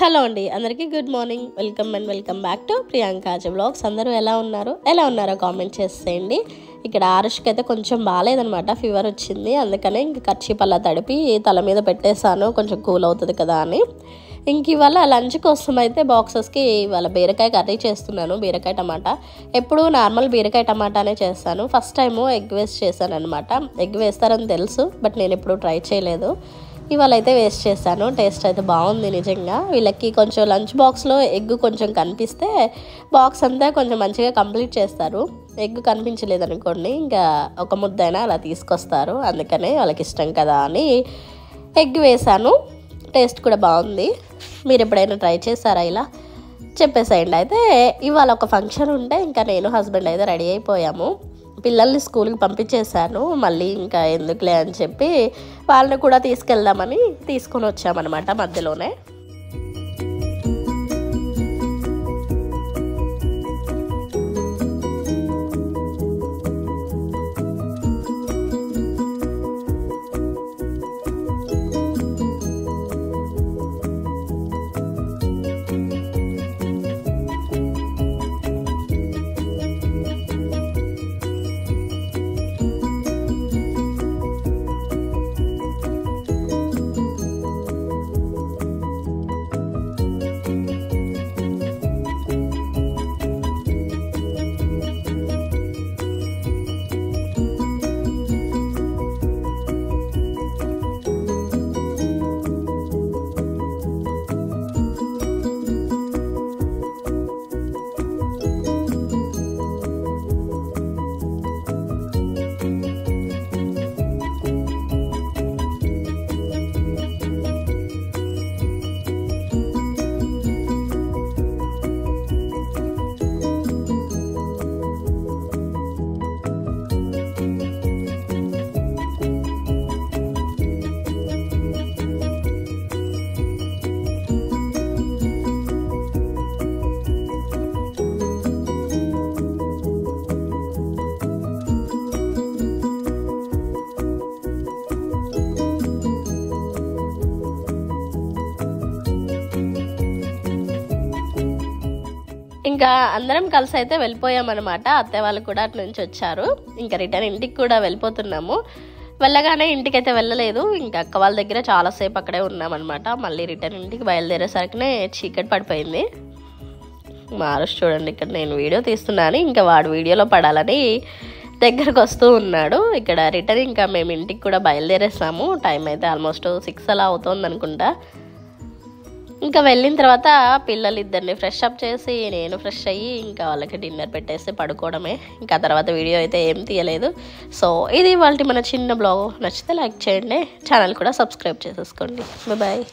Hello అండి, అందరికీ good morning. Welcome back to Priyanka's vlogs. అందరూ ఎలా ఉన్నారో కామెంట్ చేసేయండి. ఇక్కడ ఆరుష్కి అయితే కొంచెం బాగాలేదనమాట, ఫీవర్ వచ్చింది. అందుకనే ఇంక కర్చీప్ అలా తడిపి తల మీద పెట్టేశాను, కొంచెం కూల్ అవుతుంది కదా అని. ఇంక ఇవాళ లంచ్ కోసం అయితే బాక్సెస్కి ఇవాళ బీరకాయ కర్రీ చేస్తున్నాను. బీరకాయ టమాటా, ఎప్పుడు నార్మల్ బీరకాయ టమాటానే చేస్తాను. ఫస్ట్ టైము ఎగ్ వేస్ట్ చేశాను అనమాట. ఎగ్ వేస్తారని తెలుసు, బట్ నేను ఎప్పుడు ట్రై చేయలేదు. ఇవాళ అయితే వేస్ట్ చేశాను. టేస్ట్ అయితే బాగుంది నిజంగా. వీళ్ళకి కొంచెం లంచ్ బాక్స్లో ఎగ్ కొంచెం కనిపిస్తే బాక్స్ అంతా కొంచెం మంచిగా కంప్లీట్ చేస్తారు. ఎగ్ కనిపించలేదు అనుకోండి, ఇంకా ఒక ముద్దైనా అలా తీసుకొస్తారు. అందుకనే వాళ్ళకి ఇష్టం కదా అని ఎగ్ వేసాను. టేస్ట్ కూడా బాగుంది. మీరు ఎప్పుడైనా ట్రై చేస్తారా ఇలా చెప్పేసేయండి. అయితే ఇవాళ ఒక ఫంక్షన్ ఉంటే ఇంకా నేను హస్బెండ్ అయితే రెడీ అయిపోయాము. పిల్లల్ని స్కూల్కి పంపించేశాను. మళ్ళీ ఇంకా ఎందుకులే అని చెప్పి వాళ్ళని కూడా తీసుకెళ్దామని తీసుకొని వచ్చామన్నమాట మధ్యలోనే. ఇంకా అందరం కలిసి అయితే వెళ్ళిపోయామన్నమాట. అత్తయ్య వాళ్ళు కూడా అటు నుంచి వచ్చారు. ఇంకా రిటర్న్ ఇంటికి కూడా వెళ్ళిపోతున్నాము. వెళ్ళగానే ఇంటికైతే వెళ్ళలేదు, ఇంకా అక్క వాళ్ళ దగ్గర చాలాసేపు అక్కడే ఉన్నామన్నమాట. మళ్ళీ రిటర్న్ ఇంటికి బయలుదేరేసరికినే చీకటి పడిపోయింది. మారుష్ చూడండి, ఇక్కడ నేను వీడియో తీస్తున్నాను, ఇంకా వాడు వీడియోలో పడాలని దగ్గరకు వస్తూ ఉన్నాడు. ఇక్కడ రిటర్న్ ఇంకా మేము ఇంటికి కూడా బయలుదేరేసాము. టైం అయితే ఆల్మోస్ట్ 6 అలా అవుతుంది అనుకుంటా. ఇంకా వెళ్ళిన తర్వాత పిల్లలిద్దరిని ఫ్రెష్ అప్ చేసి నేను ఫ్రెష్ అయ్యి ఇంకా వాళ్ళకి డిన్నర్ పెట్టేసి పడుకోవడమే. ఇంకా తర్వాత వీడియో అయితే ఏం తీయలేదు. సో ఇది ఇవాళ మన చిన్న బ్లాగ్. నచ్చితే లైక్ చేయండి, ఛానల్ కూడా సబ్స్క్రైబ్ చేసేసుకోండి. బాయ్.